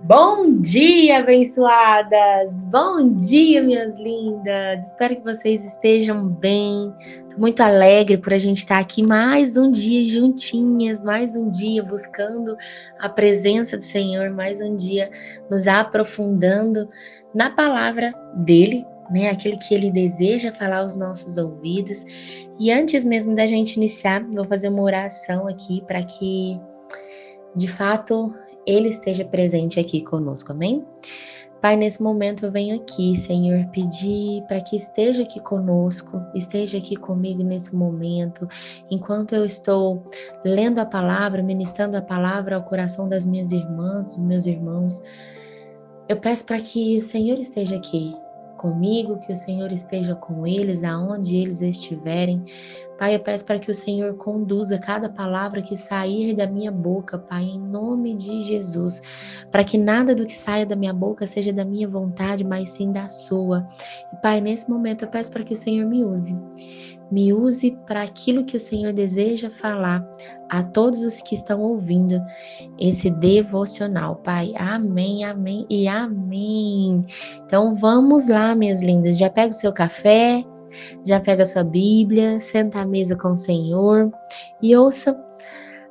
Bom dia, abençoadas! Bom dia, minhas lindas! Espero que vocês estejam bem. Estou muito alegre por a gente estar aqui mais um dia juntinhas, mais um dia buscando a presença do Senhor, mais um dia nos aprofundando na palavra dele, né? Aquilo que ele deseja falar aos nossos ouvidos. E antes mesmo da gente iniciar, vou fazer uma oração aqui para que de fato ele esteja presente aqui conosco, amém? Pai, nesse momento eu venho aqui, Senhor, pedir para que esteja aqui conosco, esteja aqui comigo nesse momento, enquanto eu estou lendo a palavra, ministrando a palavra ao coração das minhas irmãs, dos meus irmãos. Eu peço para que o Senhor esteja aqui comigo, que o Senhor esteja com eles, aonde eles estiverem. Pai, eu peço para que o Senhor conduza cada palavra que sair da minha boca, Pai, em nome de Jesus. Para que nada do que saia da minha boca seja da minha vontade, mas sim da sua. E, Pai, nesse momento eu peço para que o Senhor me use. Me use para aquilo que o Senhor deseja falar a todos os que estão ouvindo esse devocional, Pai. Amém, amém e amém. Então vamos lá, minhas lindas. Já pega o seu café, já pega a sua Bíblia, senta à mesa com o Senhor e ouça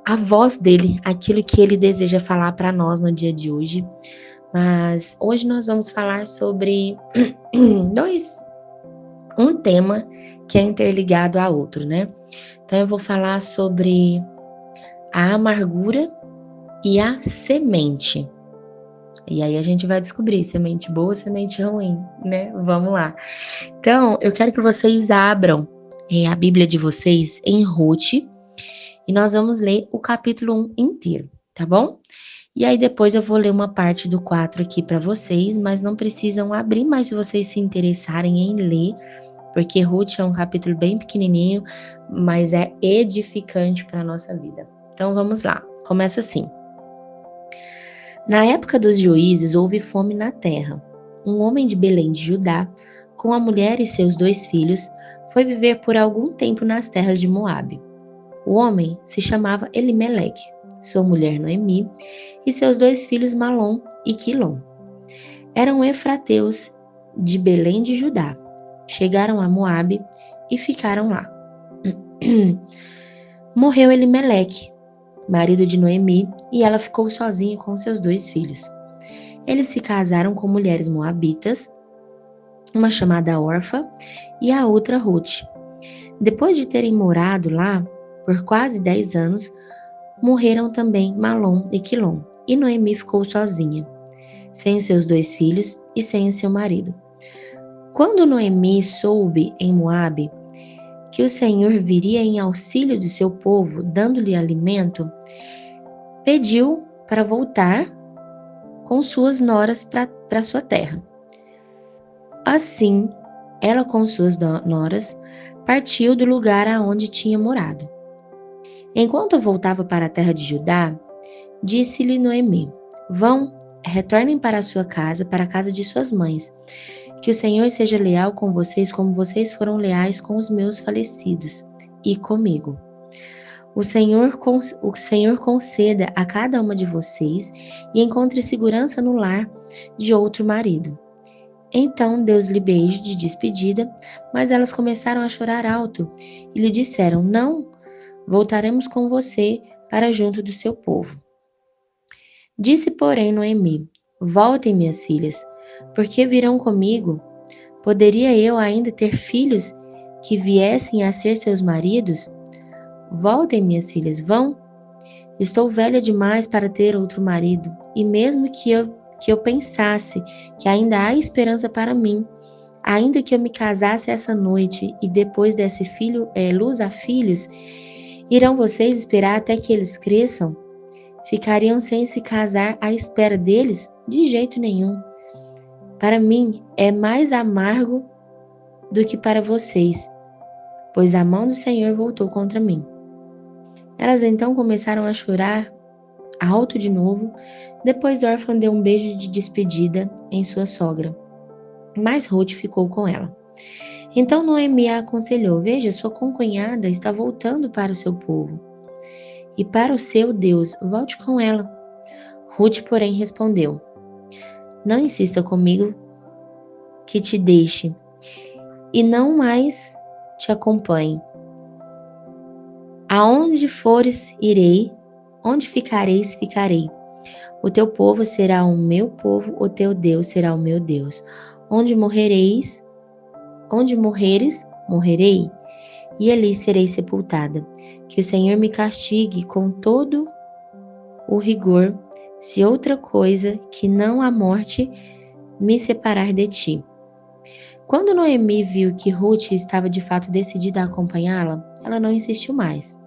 a voz dele, aquilo que ele deseja falar para nós no dia de hoje. Mas hoje nós vamos falar sobre um tema que é interligado a outro, né? Então eu vou falar sobre a amargura e a semente. E aí a gente vai descobrir semente boa, semente ruim, né? Vamos lá. Então, eu quero que vocês abram a Bíblia de vocês em Ruth e nós vamos ler o capítulo 1 inteiro, tá bom? E aí depois eu vou ler uma parte do 4 aqui para vocês, mas não precisam abrir, mas se vocês se interessarem em ler, porque Ruth é um capítulo bem pequenininho, mas é edificante para a nossa vida. Então vamos lá, começa assim. Na época dos juízes houve fome na terra. Um homem de Belém de Judá, com a mulher e seus 2 filhos, foi viver por algum tempo nas terras de Moabe. O homem se chamava Elimeleque, sua mulher Noemi e seus 2 filhos Malom e Quilom. Eram efrateus de Belém de Judá. Chegaram a Moabe e ficaram lá. Morreu Elimeleque, marido de Noemi, e ela ficou sozinha com seus 2 filhos. Eles se casaram com mulheres moabitas, uma chamada Orfa e a outra Ruth. Depois de terem morado lá por quase 10 anos, morreram também Malom e Quilom, e Noemi ficou sozinha, sem os seus 2 filhos e sem o seu marido. Quando Noemi soube em Moabe que o Senhor viria em auxílio de seu povo, dando-lhe alimento, pediu para voltar com suas noras para sua terra. Assim, ela com suas noras partiu do lugar aonde tinha morado. Enquanto voltava para a terra de Judá, disse-lhe Noemi: Vão, retornem para a sua casa, para a casa de suas mães. Que o Senhor seja leal com vocês como vocês foram leais com os meus falecidos e comigo. O Senhor conceda a cada uma de vocês e encontre segurança no lar de outro marido. Então deu-lhe beijo de despedida, mas elas começaram a chorar alto e lhe disseram: Não, voltaremos com você para junto do seu povo. Disse, porém, Noemi: Voltem, minhas filhas, porque virão comigo? Poderia eu ainda ter filhos que viessem a ser seus maridos? Voltem, minhas filhas, vão. Estou velha demais para ter outro marido, e mesmo que eu pensasse que ainda há esperança para mim, ainda que eu me casasse essa noite e depois desse luz a filhos, irão vocês esperar até que eles cresçam? Ficariam sem se casar à espera deles? De jeito nenhum. Para mim é mais amargo do que para vocês, pois a mão do Senhor voltou contra mim. Elas então começaram a chorar alto de novo. Depois Orfa deu um beijo de despedida em sua sogra, mas Ruth ficou com ela. Então Noemi a aconselhou: Veja, sua concunhada está voltando para o seu povo e para o seu Deus, volte com ela. Ruth, porém, respondeu: Não insista comigo que te deixe e não mais te acompanhe. Aonde fores, irei, onde ficareis, ficarei. O teu povo será o meu povo, o teu Deus será o meu Deus. Onde morreres, morrerei, e ali serei sepultada. Que o Senhor me castigue com todo o rigor, se outra coisa que não a morte me separar de ti. Quando Noemi viu que Ruth estava de fato decidida a acompanhá-la, ela não insistiu mais.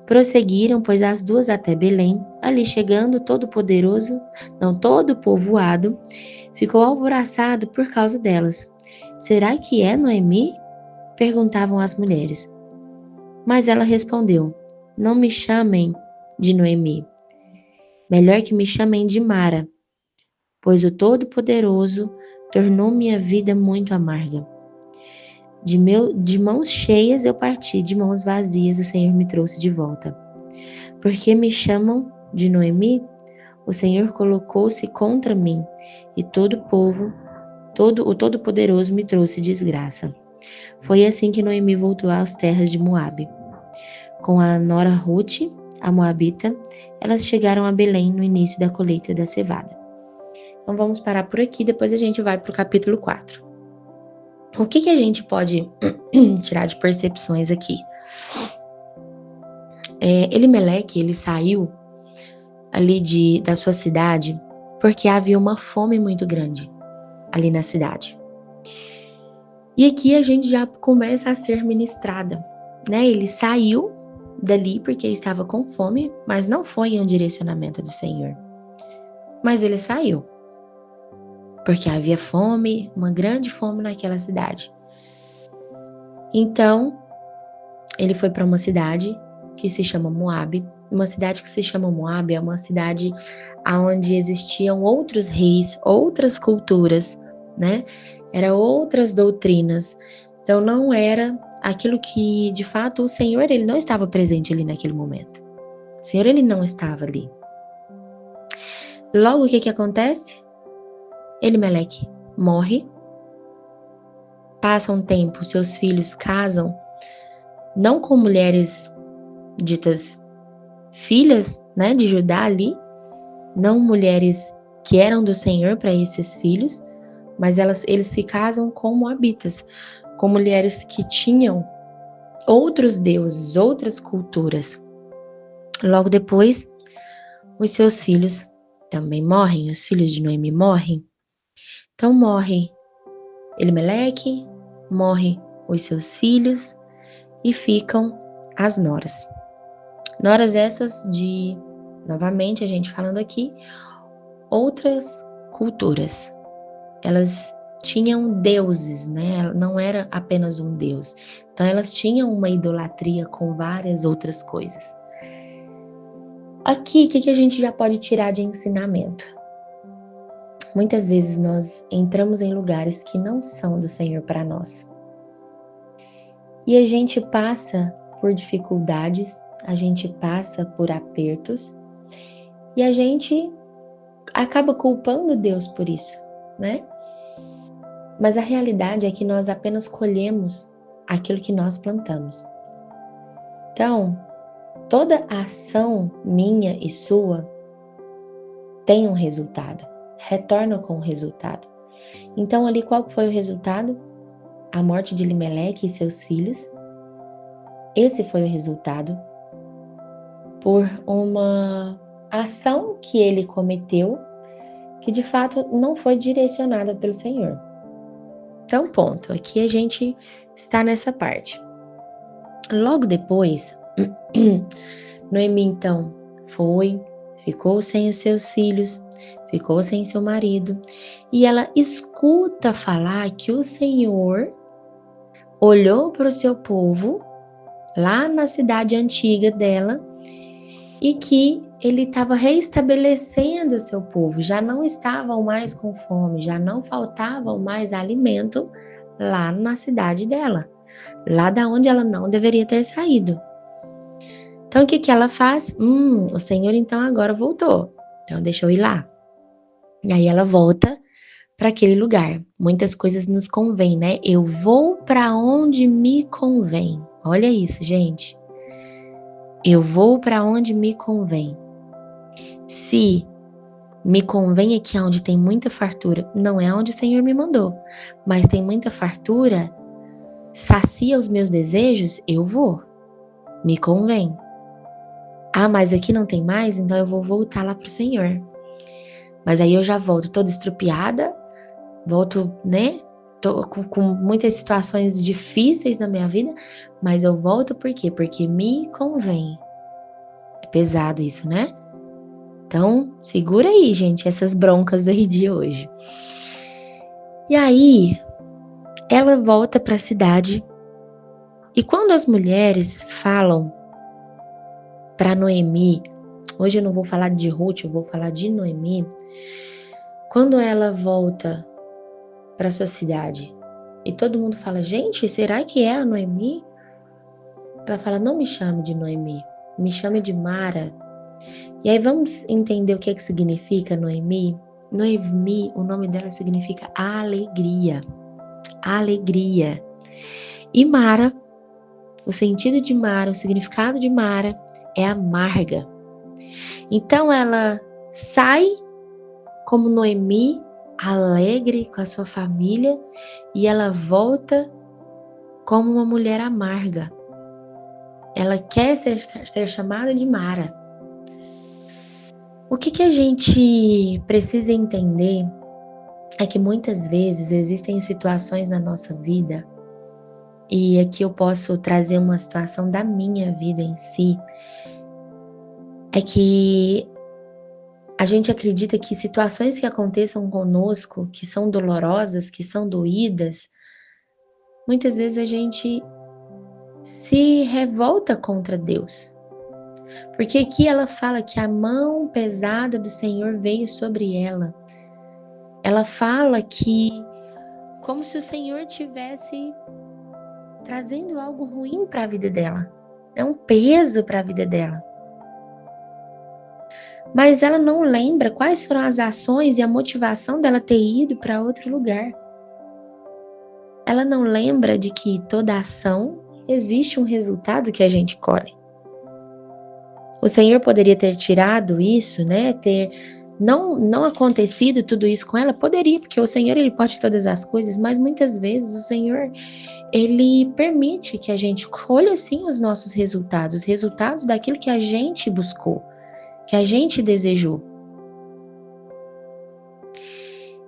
Prosseguiram, pois, as duas até Belém. Ali chegando, todo o povoado, ficou alvoroçado por causa delas. Será que é Noemi? Perguntavam as mulheres. Mas ela respondeu: Não me chamem de Noemi. Melhor que me chamem de Mara, pois o Todo-Poderoso tornou minha vida muito amarga. De mãos cheias eu parti, de mãos vazias o Senhor me trouxe de volta. Porque me chamam de Noemi? O Senhor colocou-se contra mim, e todo o povo, o Todo-Poderoso me trouxe desgraça. Foi assim que Noemi voltou às terras de Moabe. Com a nora Ruth, a moabita, elas chegaram a Belém no início da colheita da cevada. Então vamos parar por aqui, depois a gente vai para o capítulo 4. O que a gente pode tirar de percepções aqui? Elimeleque, ele saiu ali da sua cidade porque havia uma fome muito grande ali na cidade. E aqui a gente já começa a ser ministrada, né? Ele saiu dali porque estava com fome, mas não foi em um direcionamento do Senhor. Mas ele saiu porque havia fome, uma grande fome naquela cidade. Então, ele foi para uma cidade que se chama Moabe. Uma cidade que se chama Moabe é uma cidade onde existiam outros reis, outras culturas, né? Eram outras doutrinas. Então, não era aquilo que, de fato, o Senhor ele não estava presente ali naquele momento. O Senhor ele não estava ali. Logo, o que acontece? Elimeleque morre, passa um tempo, seus filhos casam, não com mulheres ditas filhas, né, de Judá ali, não mulheres que eram do Senhor para esses filhos, mas eles se casam com moabitas, com mulheres que tinham outros deuses, outras culturas. Logo depois, os seus filhos também morrem, os filhos de Noemi morrem. Então morre Elimeleque, morre os seus filhos e ficam as noras. Noras essas de, novamente a gente falando aqui, outras culturas. Elas tinham deuses, né? Não era apenas um deus. Então elas tinham uma idolatria com várias outras coisas. Aqui, o que a gente já pode tirar de ensinamento? Muitas vezes nós entramos em lugares que não são do Senhor para nós. E a gente passa por dificuldades, a gente passa por apertos e a gente acaba culpando Deus por isso, né? Mas a realidade é que nós apenas colhemos aquilo que nós plantamos. Então, toda ação minha e sua tem um resultado, retorna com um resultado. Então, ali qual foi o resultado? A morte de Elimeleque e seus filhos. Esse foi o resultado por uma ação que ele cometeu que de fato não foi direcionada pelo Senhor. Então, ponto. Aqui a gente está nessa parte. Logo depois, Noemi então ficou sem os seus filhos, ficou sem seu marido, e ela escuta falar que o Senhor olhou para o seu povo, lá na cidade antiga dela, e que ele estava reestabelecendo o seu povo, já não estavam mais com fome, já não faltavam mais alimento lá na cidade dela, lá da onde ela não deveria ter saído. Então o que ela faz? O Senhor então agora voltou, então deixa eu ir lá. E aí ela volta para aquele lugar. Muitas coisas nos convêm, né? Eu vou para onde me convém. Olha isso, gente. Eu vou para onde me convém. Se me convém aqui onde tem muita fartura, não é onde o Senhor me mandou, mas tem muita fartura, sacia os meus desejos, eu vou. Me convém. Ah, mas aqui não tem mais, então eu vou voltar lá pro Senhor. Mas aí eu já volto toda estrupiada, volto, né? Tô com muitas situações difíceis na minha vida, mas eu volto por quê? Porque me convém. É pesado isso, né? Então, segura aí, gente, essas broncas aí de hoje. E aí, ela volta para a cidade. E quando as mulheres falam para Noemi, hoje eu não vou falar de Ruth, eu vou falar de Noemi. Quando ela volta para sua cidade e todo mundo fala, gente, será que é a Noemi? Ela fala, não me chame de Noemi, me chame de Mara. E aí vamos entender o que significa Noemi? Noemi, o nome dela significa alegria. Alegria. E Mara, o sentido de Mara, o significado de Mara é amarga. Então ela sai como Noemi, alegre com a sua família, e ela volta como uma mulher amarga. Ela quer ser chamada de Mara. O que a gente precisa entender é que muitas vezes existem situações na nossa vida, e aqui eu posso trazer uma situação da minha vida em si, é que a gente acredita que situações que aconteçam conosco, que são dolorosas, que são doídas, muitas vezes a gente se revolta contra Deus. Porque aqui ela fala que a mão pesada do Senhor veio sobre ela. Ela fala que como se o Senhor tivesse trazendo algo ruim para a vida dela. É um peso para a vida dela. Mas ela não lembra quais foram as ações e a motivação dela ter ido para outro lugar. Ela não lembra de que toda ação existe um resultado que a gente colhe. O Senhor poderia ter tirado isso, né? Ter não acontecido tudo isso com ela? Poderia, porque o Senhor, ele pode todas as coisas, mas muitas vezes o Senhor, ele permite que a gente colha sim os nossos resultados, os resultados daquilo que a gente buscou, que a gente desejou.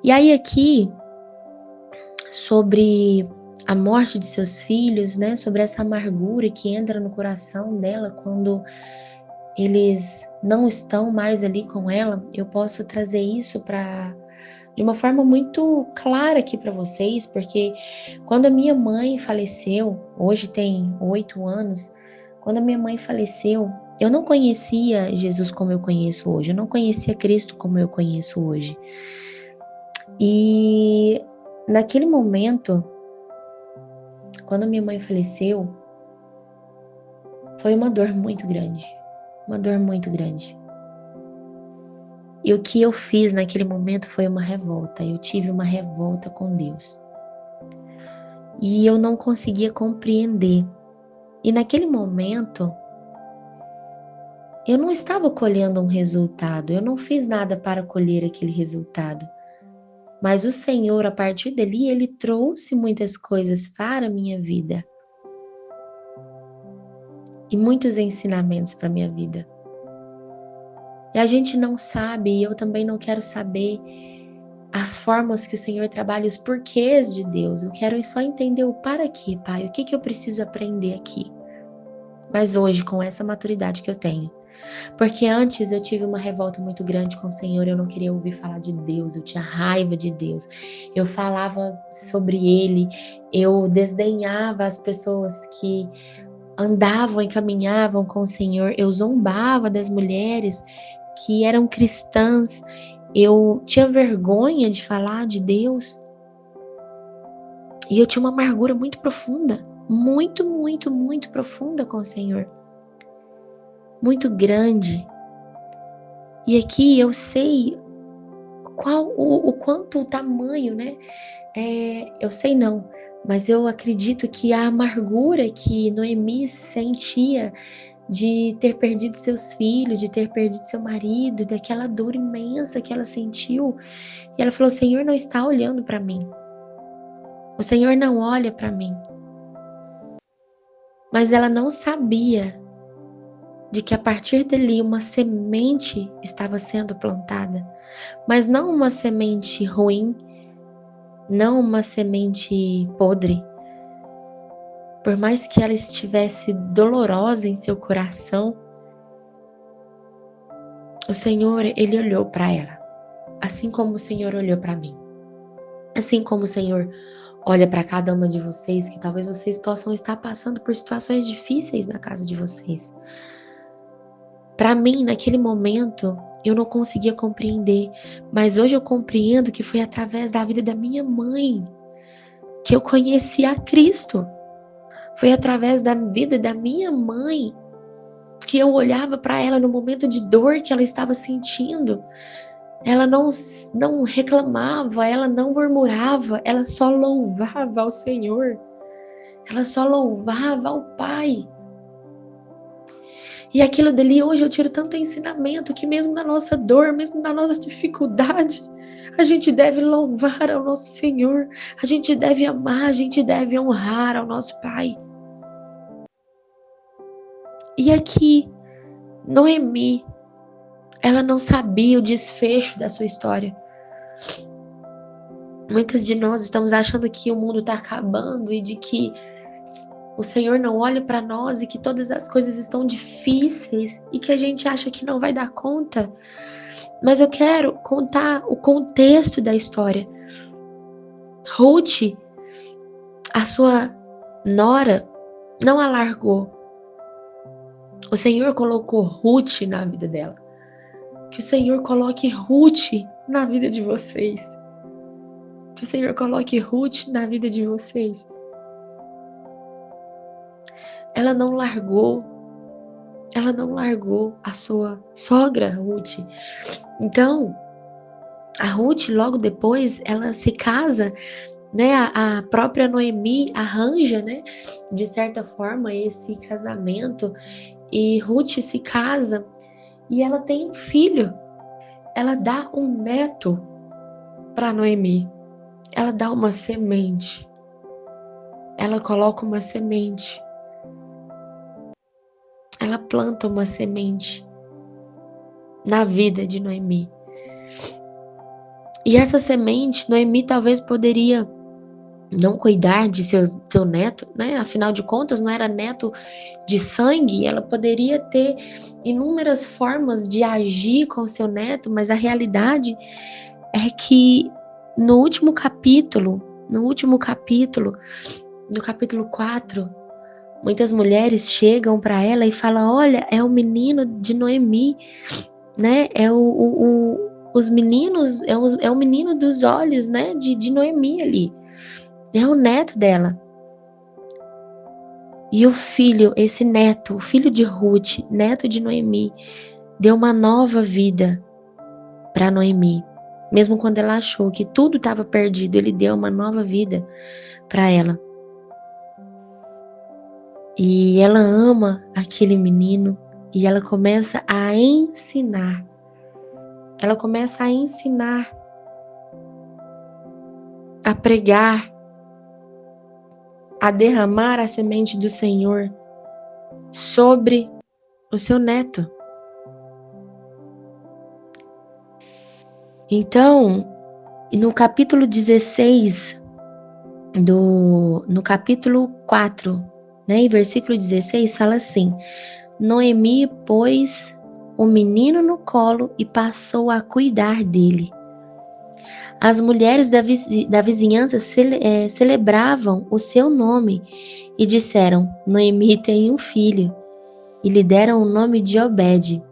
E aí aqui, sobre a morte de seus filhos, né? Sobre essa amargura que entra no coração dela quando eles não estão mais ali com ela, eu posso trazer isso de uma forma muito clara aqui para vocês, porque quando a minha mãe faleceu, hoje tem 8 anos, quando a minha mãe faleceu, eu não conhecia Jesus como eu conheço hoje, eu não conhecia Cristo como eu conheço hoje. E naquele momento, quando a minha mãe faleceu, foi uma dor muito grande. Uma dor muito grande. E o que eu fiz naquele momento foi uma revolta. Eu tive uma revolta com Deus. E eu não conseguia compreender. E naquele momento, eu não estava colhendo um resultado. Eu não fiz nada para colher aquele resultado. Mas o Senhor, a partir dali, Ele trouxe muitas coisas para a minha vida. E muitos ensinamentos para a minha vida. E a gente não sabe, e eu também não quero saber as formas que o Senhor trabalha, os porquês de Deus. Eu quero só entender o para quê, Pai. O que eu preciso aprender aqui? Mas hoje, com essa maturidade que eu tenho. Porque antes eu tive uma revolta muito grande com o Senhor, eu não queria ouvir falar de Deus, eu tinha raiva de Deus. Eu falava sobre Ele, eu desdenhava as pessoas que andavam e caminhavam com o Senhor, eu zombava das mulheres que eram cristãs, eu tinha vergonha de falar de Deus, e eu tinha uma amargura muito profunda, muito, muito, muito profunda com o Senhor, muito grande. E aqui eu sei o quanto o tamanho, né? Eu sei não, mas eu acredito que a amargura que Noemi sentia de ter perdido seus filhos, de ter perdido seu marido, daquela dor imensa que ela sentiu, e ela falou: o Senhor não está olhando para mim. O Senhor não olha para mim. Mas ela não sabia de que a partir dali uma semente estava sendo plantada, mas não uma semente ruim, não uma semente podre. Por mais que ela estivesse dolorosa em seu coração, o Senhor, Ele olhou para ela, assim como o Senhor olhou para mim. Assim como o Senhor olha para cada uma de vocês, que talvez vocês possam estar passando por situações difíceis na casa de vocês. Para mim, naquele momento, eu não conseguia compreender, mas hoje eu compreendo que foi através da vida da minha mãe que eu conheci a Cristo. Foi através da vida da minha mãe que eu olhava para ela no momento de dor que ela estava sentindo. Ela não reclamava, ela não murmurava, ela só louvava ao Senhor. Ela só louvava ao Pai. E aquilo dali hoje eu tiro tanto ensinamento que mesmo na nossa dor, mesmo na nossa dificuldade, a gente deve louvar ao nosso Senhor, a gente deve amar, a gente deve honrar ao nosso Pai. E aqui, Noemi, ela não sabia o desfecho da sua história. Muitas de nós estamos achando que o mundo está acabando e de que o Senhor não olha para nós e que todas as coisas estão difíceis e que a gente acha que não vai dar conta. Mas eu quero contar o contexto da história. Ruth, a sua nora, não a largou. O Senhor colocou Ruth na vida dela. Que o Senhor coloque Ruth na vida de vocês. Que o Senhor coloque Ruth na vida de vocês. Ela não largou a sua sogra, Ruth. Então, a Ruth, logo depois, ela se casa, né? A própria Noemi arranja, né? De certa forma, esse casamento. E Ruth se casa e ela tem um filho. Ela dá um neto para Noemi. Ela dá uma semente. Ela coloca uma semente. Ela planta uma semente na vida de Noemi. E essa semente, Noemi talvez poderia não cuidar de seu neto, né? Afinal de contas, não era neto de sangue. Ela poderia ter inúmeras formas de agir com seu neto, mas a realidade é que no capítulo 4, muitas mulheres chegam para ela e falam: olha, é o menino de Noemi, né? Os meninos, é o menino dos olhos, né? De Noemi ali. É o neto dela. E o filho, esse neto, o filho de Ruth, neto de Noemi, deu uma nova vida para Noemi. Mesmo quando ela achou que tudo estava perdido, ele deu uma nova vida para ela. E ela ama aquele menino e ela começa a ensinar. Ela começa a ensinar, a pregar, a derramar a semente do Senhor sobre o seu neto. Então, no capítulo 16, no capítulo 4, né, versículo 16, fala assim: Noemi pôs o menino no colo e passou a cuidar dele. As mulheres da vizinhança celebravam o seu nome e disseram: Noemi tem um filho, e lhe deram o nome de Obed.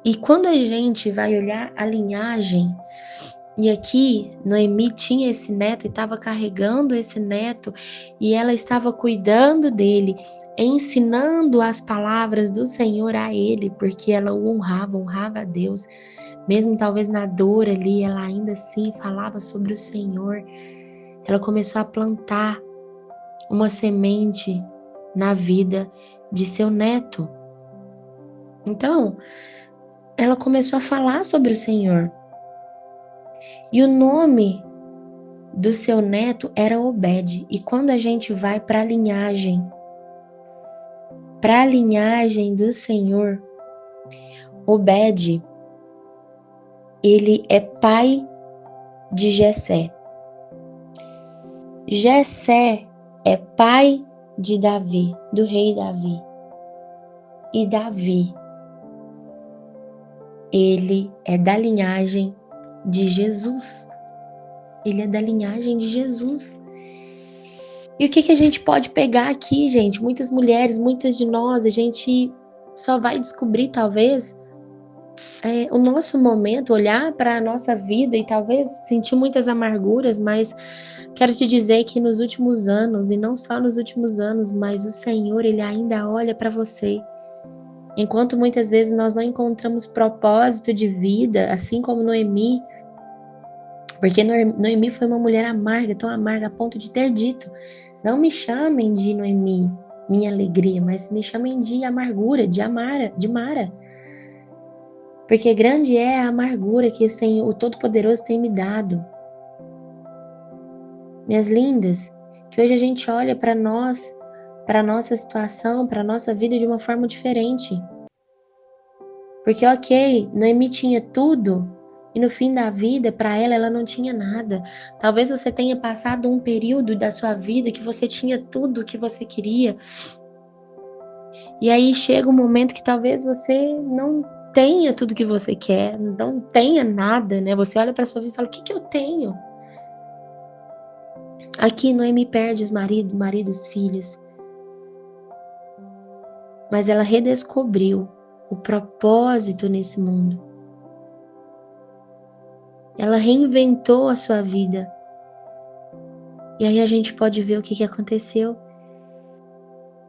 E quando a gente vai olhar a linhagem, e aqui Noemi tinha esse neto e estava carregando esse neto, e ela estava cuidando dele, ensinando as palavras do Senhor a ele, porque ela o honrava a Deus, Mesmo talvez na dor ali, ela ainda assim falava sobre o Senhor. Ela começou a plantar uma semente na vida de seu neto. Então, ela começou a falar sobre o Senhor. E o nome do seu neto era Obed. E quando a gente vai para a linhagem do Senhor, Obed, ele é pai de Jessé. Jessé é pai de Davi, do rei Davi. E Davi, ele é da linhagem de Jesus. Ele é da linhagem de Jesus. E o que a gente pode pegar aqui, gente? Muitas mulheres, muitas de nós, a gente só vai descobrir, talvez, o nosso momento, olhar para a nossa vida e talvez sentir muitas amarguras, mas quero te dizer que nos últimos anos, e não só nos últimos anos, mas o Senhor, Ele ainda olha para você. Enquanto muitas vezes nós não encontramos propósito de vida, assim como Noemi, porque Noemi foi uma mulher amarga, tão amarga a ponto de ter dito: não me chamem de Noemi, minha alegria, mas me chamem de amargura, de Mara. Porque grande é a amargura que o Senhor, o Todo-Poderoso, tem me dado. Minhas lindas, que hoje a gente olha para nós, para a nossa situação, para a nossa vida de uma forma diferente. Porque, ok, Noemi tinha tudo, e no fim da vida, para ela não tinha nada. Talvez você tenha passado um período da sua vida que você tinha tudo o que você queria. E aí chega um momento que talvez você não tenha tudo que você quer, não tenha nada, né? Você olha para sua vida e fala: o que eu tenho? Aqui Noemi perde os maridos, filhos. Mas ela redescobriu o propósito nesse mundo. Ela reinventou a sua vida. E aí a gente pode ver o que aconteceu.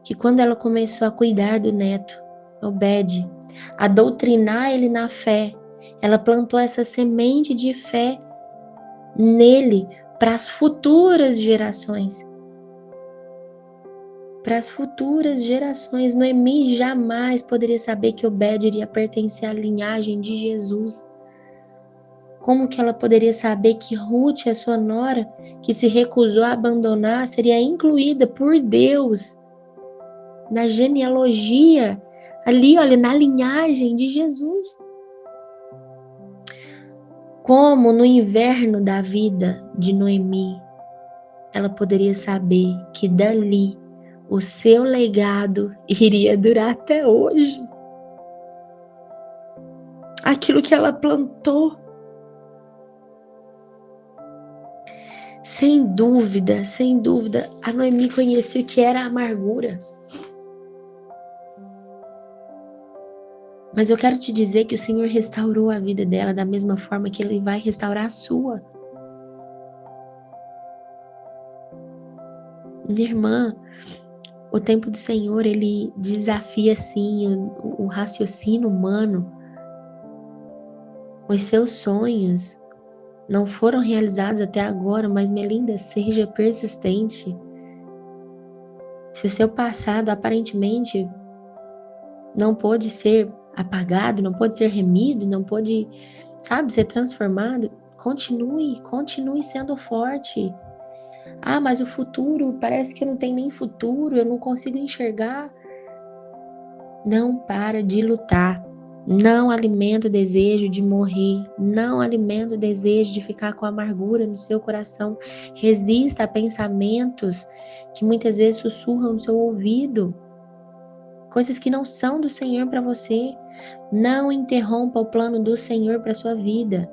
Que quando ela começou a cuidar do neto, Obed, a doutrinar ele na fé, ela plantou essa semente de fé nele para as futuras gerações. Para as futuras gerações, Noemi jamais poderia saber que Obed iria pertencer à linhagem de Jesus. Como que ela poderia saber que Ruth, a sua nora, que se recusou a abandonar, seria incluída por Deus na genealogia, ali, olha, na linhagem de Jesus? Como no inverno da vida de Noemi, ela poderia saber que dali o seu legado iria durar até hoje? Aquilo que ela plantou. Sem dúvida, a Noemi conhecia o que era a amargura. Mas eu quero te dizer que o Senhor restaurou a vida dela da mesma forma que Ele vai restaurar a sua. Minha irmã, o tempo do Senhor, Ele desafia sim o raciocínio humano. Os seus sonhos não foram realizados até agora, mas minha linda, seja persistente. Se o seu passado aparentemente não pôde ser apagado, não pôde ser remido, não pôde, ser transformado, continue sendo forte. Ah, mas o futuro, parece que eu não tenho nem futuro, eu não consigo enxergar. Não para de lutar. Não alimenta o desejo de morrer. Não alimenta o desejo de ficar com amargura no seu coração. Resista a pensamentos que muitas vezes sussurram no seu ouvido. Coisas que não são do Senhor para você. Não interrompa o plano do Senhor para sua vida.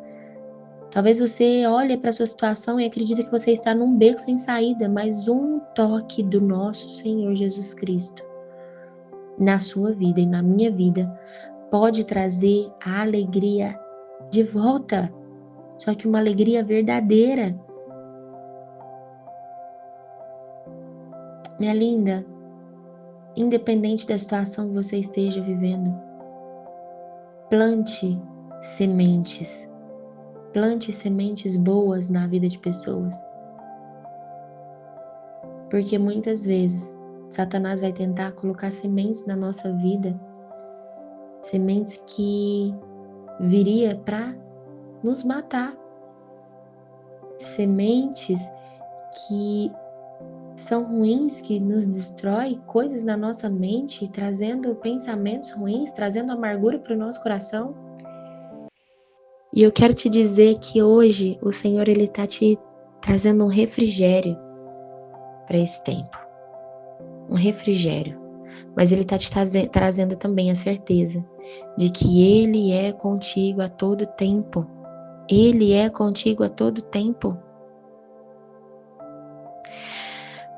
Talvez você olhe para a sua situação e acredite que você está num beco sem saída, mas um toque do nosso Senhor Jesus Cristo na sua vida e na minha vida pode trazer a alegria de volta, só que uma alegria verdadeira. Minha linda, independente da situação que você esteja vivendo, plante sementes. Plante sementes boas na vida de pessoas. Porque muitas vezes Satanás vai tentar colocar sementes na nossa vida, sementes que viria para nos matar, sementes que são ruins, que nos destrói coisas na nossa mente, trazendo pensamentos ruins, trazendo amargura para o nosso coração. E eu quero te dizer que hoje o Senhor ele está te trazendo um refrigério para esse tempo, um refrigério. Mas Ele está te trazendo também a certeza de que Ele é contigo a todo tempo. Ele é contigo a todo tempo.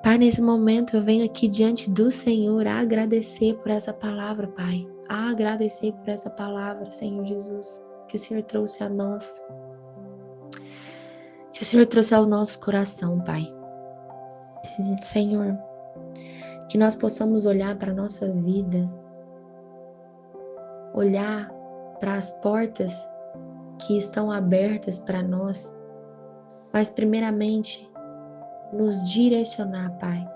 Pai, nesse momento eu venho aqui diante do Senhor a agradecer por essa palavra, Pai. A agradecer por essa palavra, Senhor Jesus, que o Senhor trouxe a nós. Que o Senhor trouxe ao nosso coração, Pai. Senhor, que nós possamos olhar para a nossa vida, olhar para as portas que estão abertas para nós, mas primeiramente nos direcionar, Pai,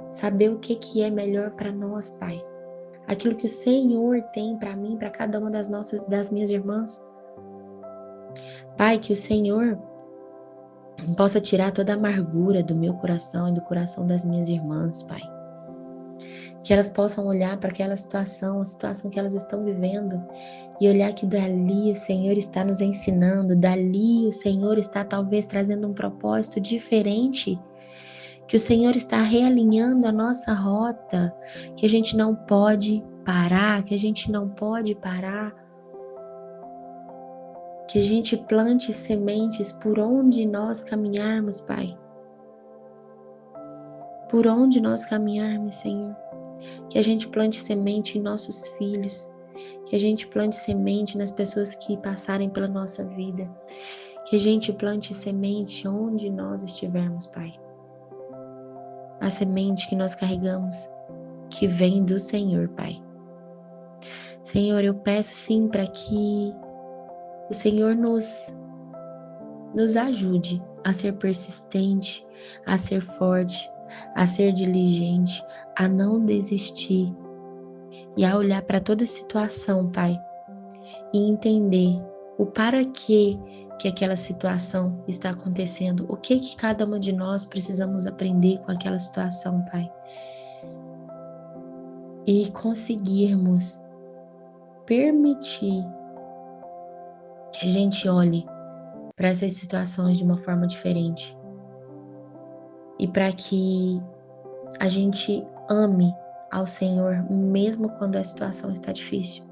saber o que é melhor para nós, Pai, aquilo que o Senhor tem para mim, para cada uma das minhas irmãs, Pai, que o Senhor possa tirar toda a amargura do meu coração e do coração das minhas irmãs, Pai. Que elas possam olhar para aquela situação, a situação que elas estão vivendo, e olhar que dali o Senhor está nos ensinando, dali o Senhor está talvez trazendo um propósito diferente, que o Senhor está realinhando a nossa rota, que a gente não pode parar, que a gente não pode parar, que a gente plante sementes por onde nós caminharmos, Pai. Por onde nós caminharmos, Senhor. Que a gente plante semente em nossos filhos, que a gente plante semente nas pessoas que passarem pela nossa vida, que a gente plante semente onde nós estivermos, Pai. A semente que nós carregamos, que vem do Senhor, Pai. Senhor, eu peço sim para que o Senhor nos ajude a ser persistente, a ser forte, a ser diligente, a não desistir e a olhar para toda situação, Pai, e entender o para que aquela situação está acontecendo, o que cada uma de nós precisamos aprender com aquela situação, Pai, e conseguirmos permitir que a gente olhe para essas situações de uma forma diferente e para que a gente ame ao Senhor mesmo quando a situação está difícil,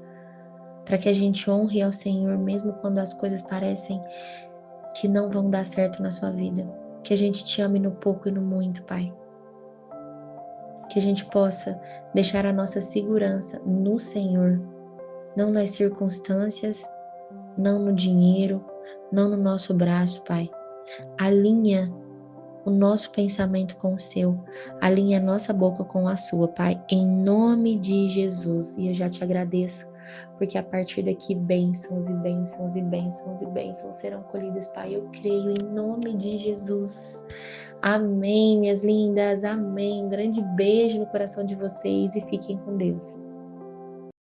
para que a gente honre ao Senhor mesmo quando as coisas parecem que não vão dar certo na sua vida, que a gente te ame no pouco e no muito, Pai, que a gente possa deixar a nossa segurança no Senhor, não nas circunstâncias, não no dinheiro, não no nosso braço, Pai. Alinha o nosso pensamento com o seu, alinha a nossa boca com a sua, Pai, em nome de Jesus. E eu já te agradeço, porque a partir daqui bênçãos e bênçãos e bênçãos e bênçãos serão colhidas, Pai. Eu creio em nome de Jesus. Amém, minhas lindas, amém. Um grande beijo no coração de vocês e fiquem com Deus.